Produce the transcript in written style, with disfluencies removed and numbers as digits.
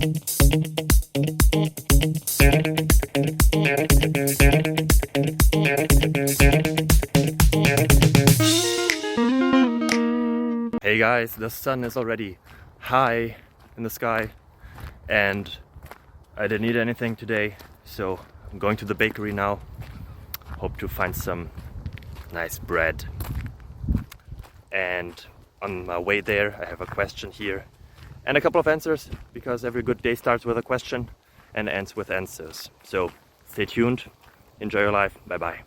Hey guys, the sun is already high in the sky and I didn't eat anything today, so I'm going to the bakery now. Hope to find some nice bread. And on my way there I have a question here and a couple of answers, because every good day starts with a question and ends with answers. So stay tuned, enjoy your life, bye bye.